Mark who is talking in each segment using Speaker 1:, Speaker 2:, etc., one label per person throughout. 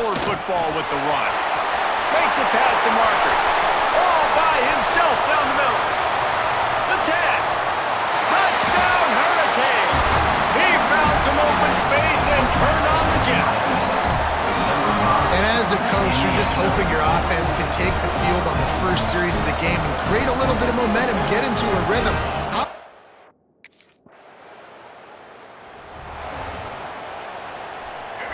Speaker 1: power football with the run. Makes it past the marker. All by himself down the middle. The 10. Touchdown, Hurricane. He found some open space and turned on the Jets.
Speaker 2: And as a coach, you're just hoping your offense can take the field on the first series of the game and create a little bit of momentum, get into a rhythm.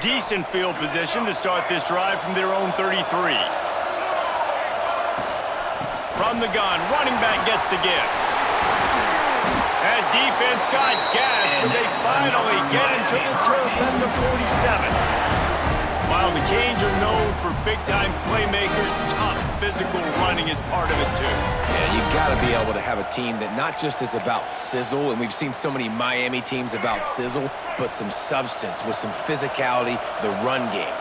Speaker 1: Decent field position to start this drive from their own 33. From the gun, running back gets to give. That defense got gas, but they finally get him to the turf at the 47. While the Canes are known for big-time playmakers, tough physical running is part of it too.
Speaker 3: Yeah, you got to be able to have a team that not just is about sizzle, and we've seen so many Miami teams about sizzle, but some substance with some physicality, the run game.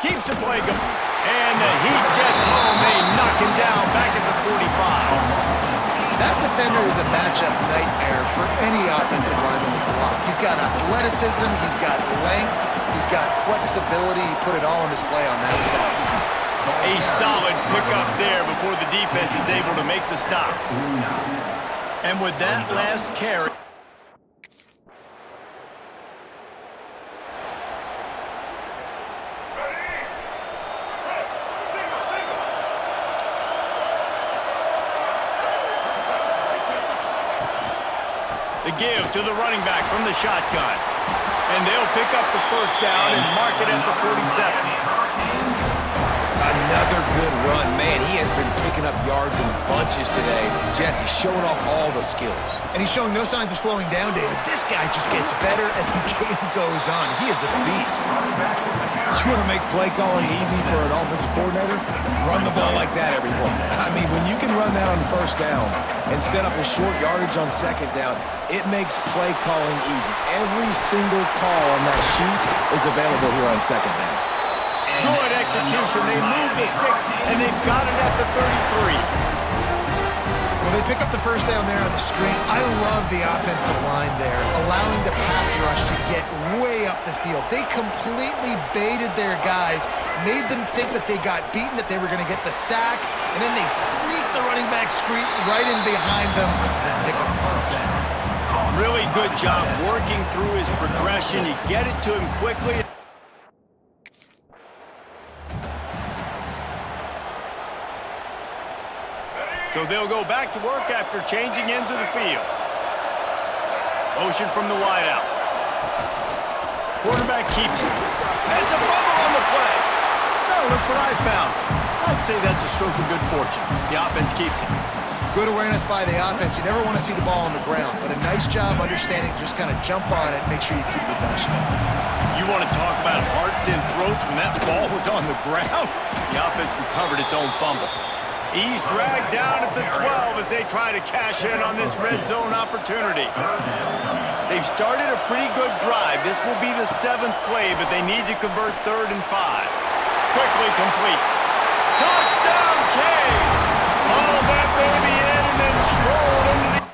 Speaker 1: Keeps the play going. And the Heat gets home. They knock him down back at the 45.
Speaker 2: That defender is a matchup nightmare for any offensive lineman to block. He's got athleticism, he's got length, he's got flexibility. He put it all on display on that side.
Speaker 1: A solid pickup there before the defense is able to make the stop. And with that last carry, the give to the running back from the shotgun. And they'll pick up the first down and mark it at the 47.
Speaker 3: Another good run. Man, he has been picking up yards in bunches today. Jesse showing off all the skills.
Speaker 2: And he's showing no signs of slowing down, David. This guy just gets better as the game goes on. He is a beast.
Speaker 3: You want to make play calling easy for an offensive coordinator? Run the ball like that every play. I mean, when you can run that on first down and set up a short yardage on second down, it makes play calling easy. Every single call on that sheet is available here on second down.
Speaker 1: Good execution. They move the sticks, and they've got it at the 33.
Speaker 2: Well, they pick up the first down there on the screen. I love the offensive line there, allowing the pass rush to get way up the field. They completely baited their guys, made them think that they got beaten, that they were going to get the sack, and then they sneak the running back screen right in behind them and pick up the first down.
Speaker 1: Really good job working through his progression. You get it to him quickly. So they'll go back to work after changing into the field. Motion from the wideout. Quarterback keeps it. It's a fumble on the play. Now look what I found. I'd say that's a stroke of good fortune. The offense keeps it.
Speaker 2: Good awareness by the offense. You never want to see the ball on the ground, but a nice job understanding to just kind of jump on it, make sure you keep possession.
Speaker 1: You want to talk about hearts and throats when that ball was on the ground? The offense recovered its own fumble. He's dragged down at the 12 as they try to cash in on this red zone opportunity. They've started a pretty good drive. This will be the 7th play, but they need to convert 3rd and 5. Quickly complete. Touchdown, Canes! Hauled that baby in and then strolled into the...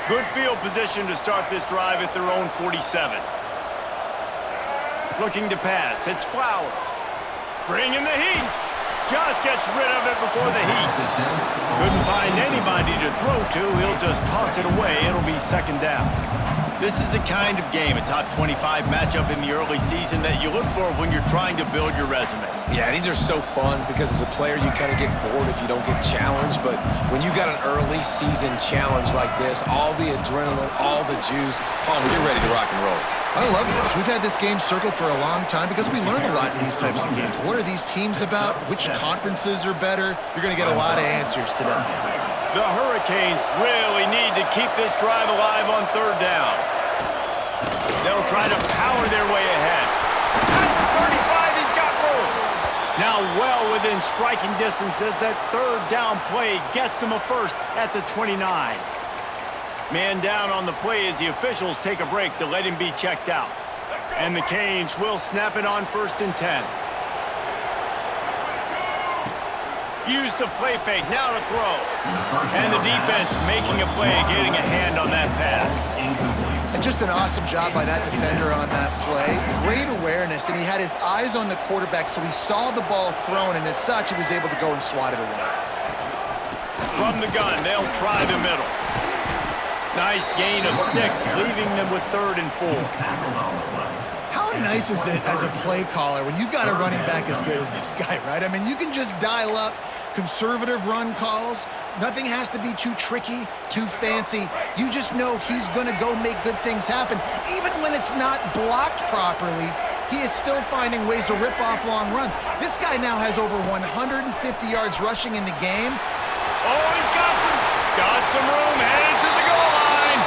Speaker 1: Good field position to start this drive at their own 47. Looking to pass. It's Flowers. Bringing the heat. Just gets rid of it before the heat. Couldn't find anybody to throw to. He'll just toss it away. It'll be 2nd down. This is the kind of game, a top 25 matchup in the early season, that you look for when you're trying to build your resume.
Speaker 3: Yeah, these are so fun because as a player, you kind of get bored if you don't get challenged. But when you got an early season challenge like this, all the adrenaline, all the juice, Palmer, you're ready to rock and roll.
Speaker 2: I love this. We've had this game circled for a long time because we learn a lot in these types of games. What are these teams about? Which conferences are better? You're going to get a lot of answers today.
Speaker 1: The Hurricanes really need to keep this drive alive on 3rd down. They'll try to power their way ahead. At the 35, he's got room. Now well within striking distance as that 3rd down play gets him a first at the 29. Man down on the play as the officials take a break to let him be checked out. And the Canes will snap it on 1st and 10. Use the play fake, now to throw. And the defense making a play, getting a hand on that pass.
Speaker 2: And just an awesome job by that defender on that play. Great awareness, and he had his eyes on the quarterback, so he saw the ball thrown, and as such, he was able to go and swat it away.
Speaker 1: From the gun, they'll try the middle. Nice gain of 6, leaving them with 3rd and 4.
Speaker 2: How nice is it as a play caller when you've got a running back as good as this guy, right? I mean, you can just dial up conservative run calls. Nothing has to be too tricky, too fancy. You just know he's going to go make good things happen. Even when it's not blocked properly, he is still finding ways to rip off long runs. This guy now has over 150 yards rushing in the game.
Speaker 1: Oh, he's got some room, headed to the goal line.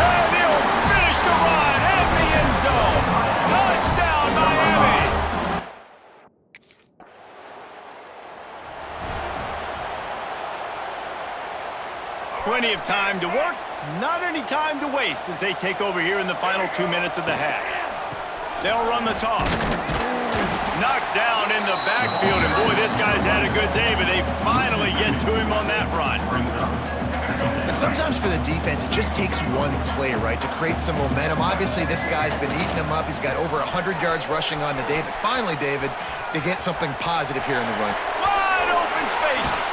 Speaker 1: And he'll finish the run at the end zone. Touchdown, Miami. Plenty of time to work, not any time to waste as they take over here in the final 2 minutes of the half. They'll run the toss. Knocked down in the backfield, and boy, this guy's had a good day, but they finally get to him on that run.
Speaker 2: And sometimes for the defense, it just takes one play, right, to create some momentum. Obviously, this guy's been eating them up. He's got over 100 yards rushing on the day, but finally, David, they get something positive here in the run.
Speaker 1: Wide open spaces.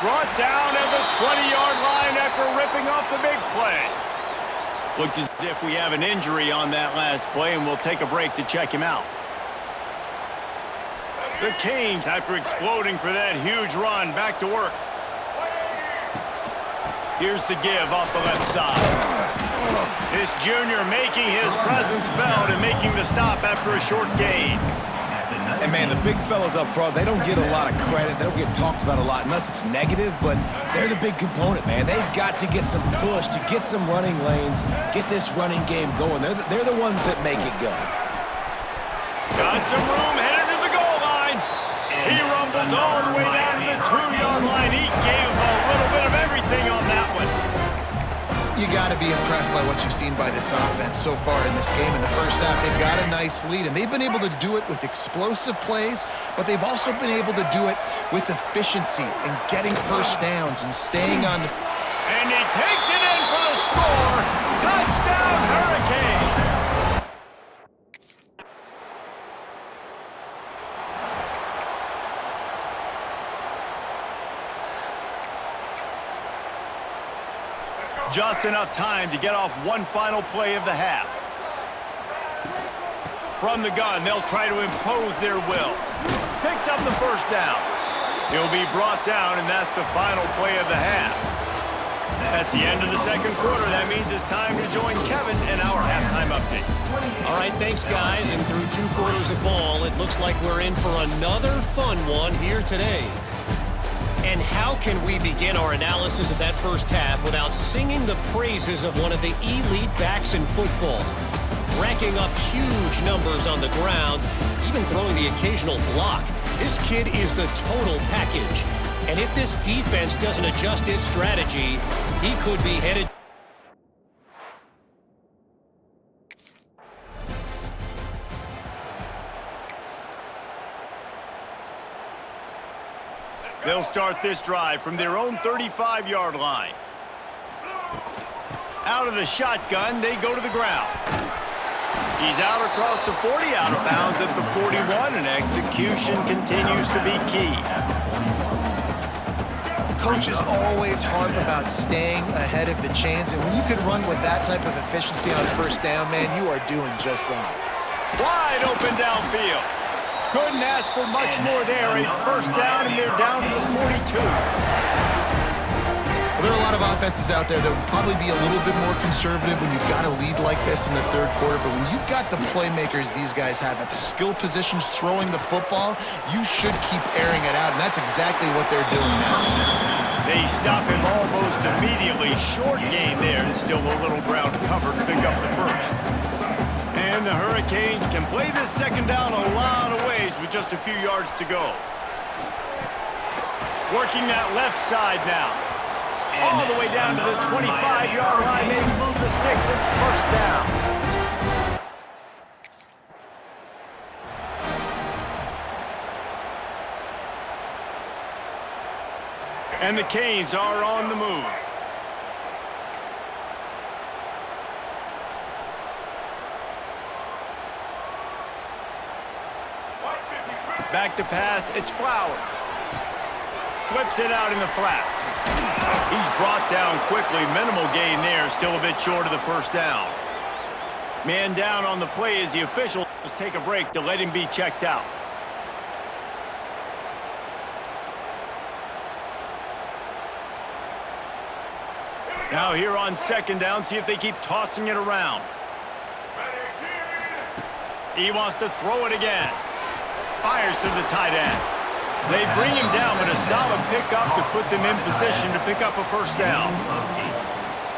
Speaker 1: Brought down at the 20-yard line after ripping off the big play. Looks as if we have an injury on that last play, and we'll take a break to check him out. The Canes, after exploding for that huge run, back to work. Here's the give off the left side. This junior making his presence felt and making the stop after a short gain.
Speaker 3: And, man, the big fellas up front, they don't get a lot of credit. They don't get talked about a lot unless it's negative, but they're the big component, man. They've got to get some push, to get some running lanes, get this running game going. They're the ones that make it go.
Speaker 1: Got some room, headed to the goal line. He rumbles all the way down to the 2-yard line. He gave him a little bit of everything on that one.
Speaker 2: You got to be impressed by what you've seen by this offense so far in this game. In the first half, they've got a nice lead, and they've been able to do it with explosive plays, but they've also been able to do it with efficiency and getting first downs and staying on the...
Speaker 1: And he takes it in for the score. Touchdown, Hurricanes. Just enough time to get off one final play of the half. From the gun, they'll try to impose their will. Picks up the first down. He'll be brought down, and that's the final play of the half. That's the end of the second quarter. That means it's time to join Kevin in our halftime update.
Speaker 4: All right, thanks, guys. And through 2 quarters of ball, it looks like we're in for another fun one here today. And how can we begin our analysis of that first half without singing the praises of one of the elite backs in football? Racking up huge numbers on the ground, even throwing the occasional block. This kid is the total package. And if this defense doesn't adjust its strategy, he could be headed...
Speaker 1: They'll start this drive from their own 35-yard line. Out of the shotgun, they go to the ground. He's out across the 40, out of bounds at the 41, and execution continues to be key.
Speaker 2: Coaches always harp about staying ahead of the chains, and when you can run with that type of efficiency on first down, man, you are doing just that.
Speaker 1: Wide open downfield. Couldn't ask for much more there. A first down, and they're down to the 42.
Speaker 2: Well, there are a lot of offenses out there that would probably be a little bit more conservative when you've got a lead like this in the third quarter, but when you've got the playmakers these guys have at the skill positions throwing the football, you should keep airing it out, and that's exactly what they're doing now.
Speaker 1: They stop him almost immediately. Short gain there, and still a little ground covered to pick up the first. And the Hurricanes can play this second down a lot of ways with just a few yards to go. Working that left side now. All the way down to the 25-yard line. They move the sticks. It's first down. And the Canes are on the move. Back to pass, it's Flowers. Flips it out in the flat. He's brought down quickly. Minimal gain there, still a bit short of the first down. Man down on the play as the officials take a break to let him be checked out. Now here on second down, see if they keep tossing it around. He wants to throw it again. Fires to the tight end. They bring him down, but a solid pickup to put them in position to pick up a first down.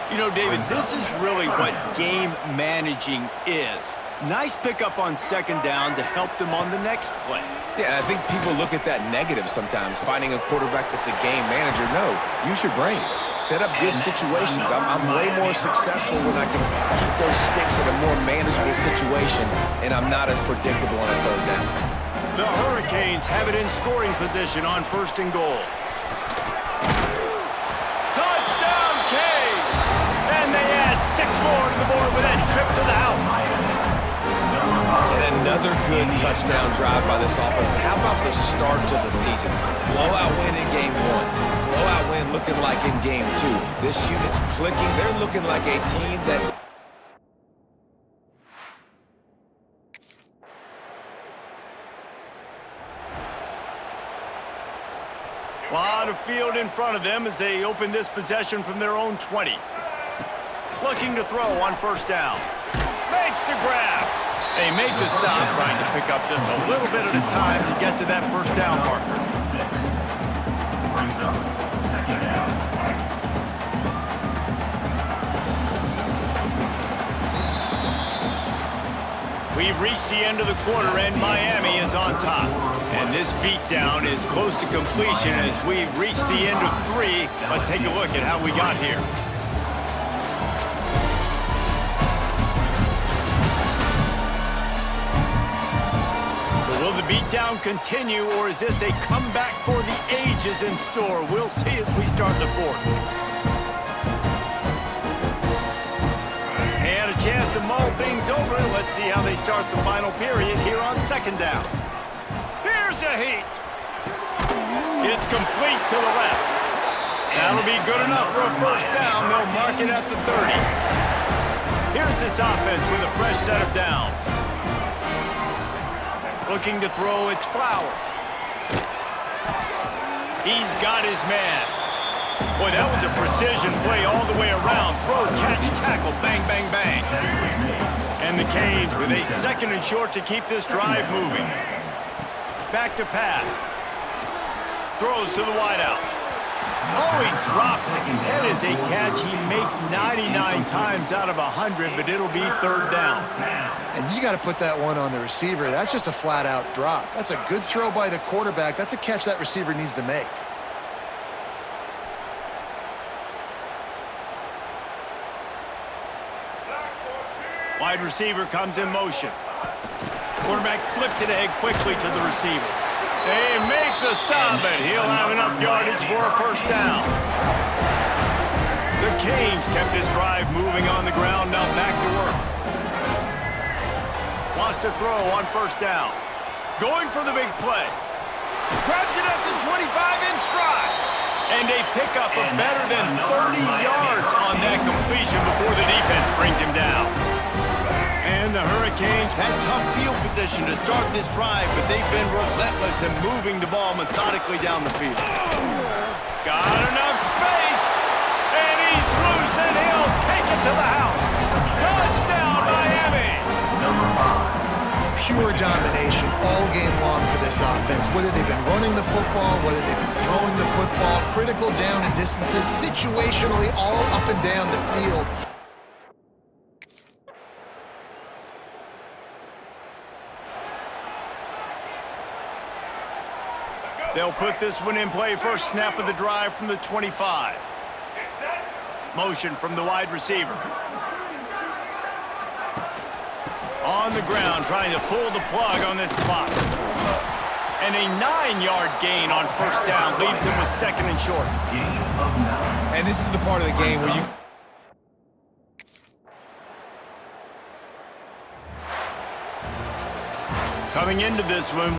Speaker 1: You know, David, this is really what game managing is. Nice pickup on second down to help them on the next play.
Speaker 3: Yeah, I think people look at that negative sometimes, finding a quarterback that's a game manager. No, use your brain. Set up good situations. I'm way more successful when I can keep those sticks in a more manageable situation, and I'm not as predictable on a third down.
Speaker 1: The Hurricanes have it in scoring position on first and goal. Touchdown, Canes! And they add 6 more to the board with that trip to the house.
Speaker 3: And another good touchdown drive by this offense. And how about the start to the season? Blowout win in game 1. Blowout win looking like in game 2. This unit's clicking. They're looking like a team that...
Speaker 1: A lot of field in front of them as they open this possession from their own 20. Looking to throw on first down. Makes the grab. They make the stop, trying to pick up just a little bit at a time to get to that first down marker. We've reached the end of the quarter, and Miami is on top. And this beatdown is close to completion as we've reached the end of 3. Let's take a look at how we got here. Will the beatdown continue, or is this a comeback for the ages in store? We'll see as we start the fourth. And a chance to mull things over. Let's see how they start the final period here on second down. Here's a heat. It's complete to the left. That'll be good enough for a first down. They'll mark it at the 30. Here's this offense with a fresh set of downs. Looking to throw, it's Flowers. He's got his man. Boy, that was a precision play all the way around. Throw, catch, tackle, bang, bang, bang. And the Canes with a second and short to keep this drive moving. Back to pass. Throws to the wideout. Oh, he drops it. That is a catch he makes 99 times out of 100, but it'll be third down.
Speaker 2: And you got to put that one on the receiver. That's just a flat-out drop. That's a good throw by the quarterback. That's a catch that receiver needs to make.
Speaker 1: Wide receiver comes in motion. Quarterback flips it ahead quickly to the receiver. They make the stop, and he'll have enough yardage for a first down. The Canes kept this drive moving on the ground, now back to work. Wants to throw on first down. Going for the big play. Grabs it at the 25 in stride. And they pick up a better than 30 yards on that completion before the defense brings him down. And the Hurricanes had tough field position to start this drive, but they've been relentless in moving the ball methodically down the field. Got enough space, and he's loose, and he'll take it to the house. Touchdown, Miami!
Speaker 2: Pure domination all game long for this offense. Whether they've been running the football, whether they've been throwing the football, critical down and distances, situationally all up and down the field.
Speaker 1: They'll put this one in play. First snap of the drive from the 25. Motion from the wide receiver. On the ground, trying to pull the plug on this clock. And a 9-yard gain on first down leaves him with second and short.
Speaker 3: And this is the part of the game where you...
Speaker 1: Coming into this one,